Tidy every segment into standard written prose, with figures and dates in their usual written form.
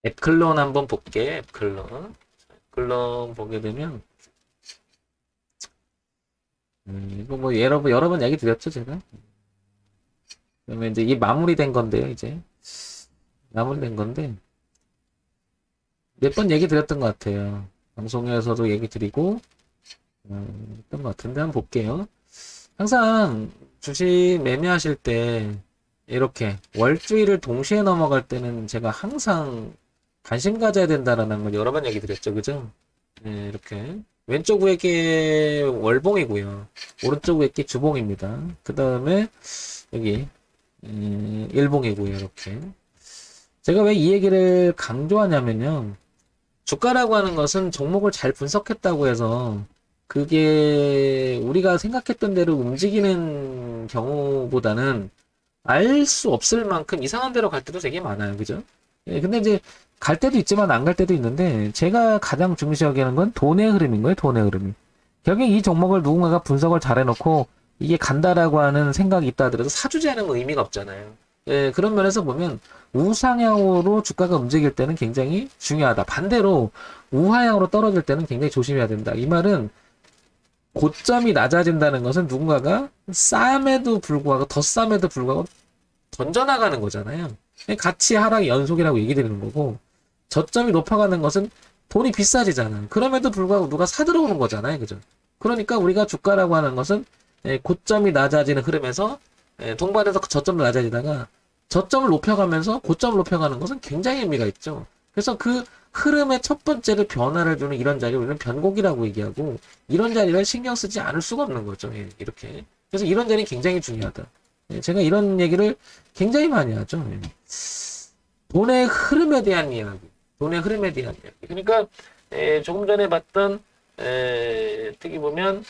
앱클론 한번 볼게. 앱클론 보게 되면 이거 뭐 여러 번 얘기 드렸죠 제가. 그러면 이제 이 마무리된 건데요. 이제 마무리된 건데 몇 번 얘기 드렸던 것 같아요. 방송에서도 얘기 드리고 했던 것 같은데 한번 볼게요. 항상 주식 매매하실 때 이렇게 월주일을 동시에 넘어갈 때는 제가 항상 관심 가져야 된다라는 걸 여러 번 얘기 드렸죠. 그죠? 네, 이렇게 왼쪽 위에 게 월봉이고요. 오른쪽 위에 게 주봉입니다. 그 다음에 여기 일봉이고요. 이렇게 제가 왜 이 얘기를 강조하냐면요. 주가라고 하는 것은 종목을 잘 분석했다고 해서 그게 우리가 생각했던 대로 움직이는 경우보다는 알 수 없을 만큼 이상한 데로 갈 때도 되게 많아요. 그죠? 예, 근데 이제 갈 때도 있지만 안 갈 때도 있는데 제가 가장 중시하는 건 돈의 흐름인 거예요. 돈의 흐름이. 결국 이 종목을 누군가가 분석을 잘 해놓고 이게 간다라고 하는 생각이 있다 하더라도 사주지 않은 건 의미가 없잖아요. 예, 그런 면에서 보면 우상향으로 주가가 움직일 때는 굉장히 중요하다. 반대로 우하향으로 떨어질 때는 굉장히 조심해야 된다. 이 말은 고점이 낮아진다는 것은 누군가가 쌈에도 불구하고 더 쌈에도 불구하고 던져나가는 거잖아요. 같이 하락의 연속이라고 얘기 드리는 거고 저점이 높아가는 것은 돈이 비싸지잖아. 그럼에도 불구하고 누가 사들어오는 거잖아요. 그죠? 그러니까 우리가 주가라고 하는 것은 고점이 낮아지는 흐름에서 동반해서 저점도 낮아지다가 저점을 높여가면서 고점을 높여가는 것은 굉장히 의미가 있죠. 그래서 그 흐름의 첫 번째를 변화를 주는 이런 자리를 우리는 변곡이라고 얘기하고 이런 자리를 신경 쓰지 않을 수가 없는 거죠. 예, 이렇게. 그래서 이런 자리는 굉장히 중요하다. 예, 제가 이런 얘기를 굉장히 많이 하죠. 예. 돈의 흐름에 대한 이야기. 돈의 흐름에 대한 이야기. 그러니까 조금 전에 봤던 특히 보면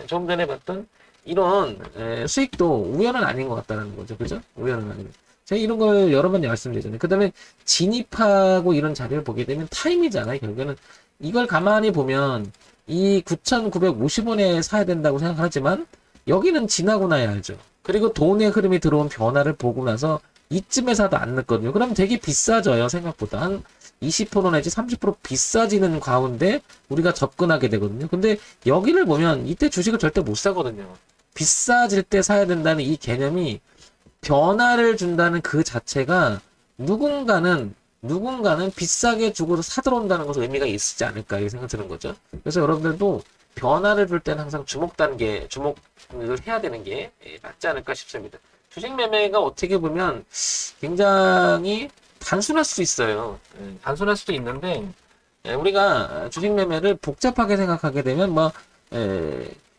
조금 전에 봤던 이런 수익도 우연은 아닌 것 같다는 거죠. 그죠? 우연은 아니고. 제가 이런 걸 여러 번 말씀드리잖아요. 그 다음에 진입하고 이런 자리를 보게 되면 타임이잖아요. 결국에는 이걸 가만히 보면 이 9,950원에 사야 된다고 생각하지만 여기는 지나고 나야 알죠. 그리고 돈의 흐름이 들어온 변화를 보고 나서 이쯤에 사도 안 늦거든요. 그럼 되게 비싸져요. 생각보다. 한 20% 내지 30% 비싸지는 가운데 우리가 접근하게 되거든요. 근데 여기를 보면 이때 주식을 절대 못 사거든요. 비싸질 때 사야 된다는 이 개념이 변화를 준다는 그 자체가 누군가는 비싸게 주고서 사들어온다는 것은 의미가 있지 않을까 이렇게 생각 드는 거죠. 그래서 여러분들도 변화를 줄 때는 항상 주목을 해야 되는 게 맞지 않을까 싶습니다. 주식 매매가 어떻게 보면 굉장히 단순할 수 있어요. 단순할 수도 있는데 우리가 주식 매매를 복잡하게 생각하게 되면 뭐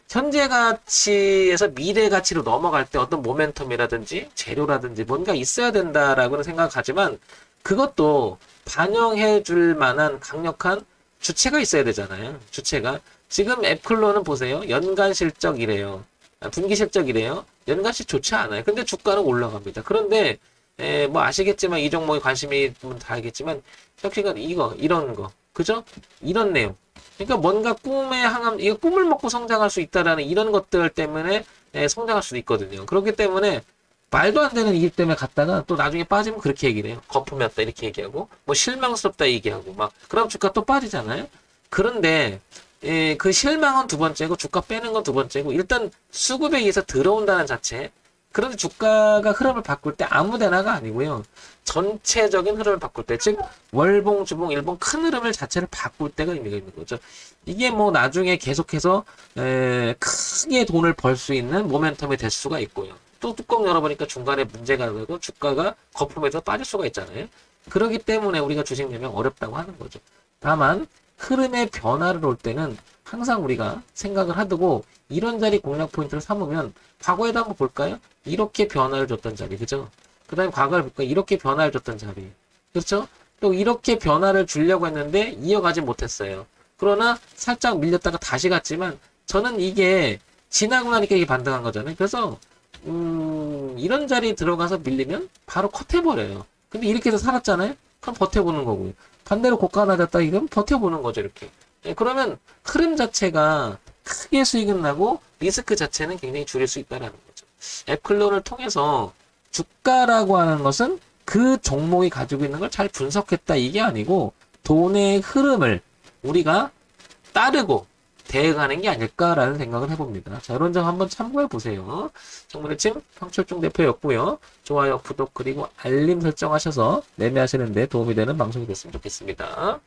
현재 가치에서 미래 가치로 넘어갈 때 어떤 모멘텀이라든지 재료라든지 뭔가 있어야 된다라고는 생각하지만 그것도 반영해 줄 만한 강력한 주체가 있어야 되잖아요. 주체가. 지금 애플로는 보세요. 연간 실적이래요. 분기 실적이래요. 연간씩 좋지 않아요. 근데 주가는 올라갑니다. 그런데 뭐 아시겠지만 이 종목에 관심이 다 알겠지만 혁신가 이런 거 그죠? 이런 내용. 그러니까 뭔가 꿈에 항암 이거 꿈을 먹고 성장할 수 있다라는 이런 것들 때문에 성장할 수도 있거든요. 그렇기 때문에 말도 안 되는 일 때문에 갔다가 또 나중에 빠지면 그렇게 얘기를 해요. 거품이었다 이렇게 얘기하고 뭐 실망스럽다 얘기하고 막 그럼 주가 또 빠지잖아요. 그런데 그 실망은 두 번째고 주가 빼는 건 두 번째고 일단 수급에 의해서 들어온다는 자체. 그런데 주가가 흐름을 바꿀 때 아무 데나가 아니고요. 전체적인 흐름을 바꿀 때, 즉 월봉, 주봉, 일봉 큰 흐름을 자체를 바꿀 때가 의미가 있는 거죠. 이게 뭐 나중에 계속해서 크게 돈을 벌 수 있는 모멘텀이 될 수가 있고요. 또 뚜껑 열어보니까 중간에 문제가 되고 주가가 거품에서 빠질 수가 있잖아요. 그렇기 때문에 우리가 주식 매매 어렵다고 하는 거죠. 다만 흐름의 변화를 올 때는 항상 우리가 생각을 하고 이런 자리 공략 포인트를 삼으면 과거에도 한번 볼까요? 이렇게 변화를 줬던 자리, 그죠? 그 다음에 과거를 볼까요? 이렇게 변화를 줬던 자리. 그렇죠? 또 이렇게 변화를 주려고 했는데 이어가지 못했어요. 그러나 살짝 밀렸다가 다시 갔지만 저는 이게 지나고 나니까 이게 반등한 거잖아요. 그래서 이런 자리 들어가서 밀리면 바로 컷해버려요. 근데 이렇게 해서 살았잖아요? 그럼 버텨보는 거고요. 반대로 고가 낮았다 이러면 버텨보는 거죠, 이렇게. 그러면 흐름 자체가 크게 수익은 나고 리스크 자체는 굉장히 줄일 수 있다는 거죠. 앱클론을 통해서 주가라고 하는 것은 그 종목이 가지고 있는 걸 잘 분석했다 이게 아니고 돈의 흐름을 우리가 따르고 대응하는 게 아닐까라는 생각을 해봅니다. 자, 이런 점 한번 참고해 보세요. 정문의침 황철중 대표였고요. 좋아요, 구독 그리고 알림 설정하셔서 매매하시는데 도움이 되는 방송이 됐으면 좋겠습니다.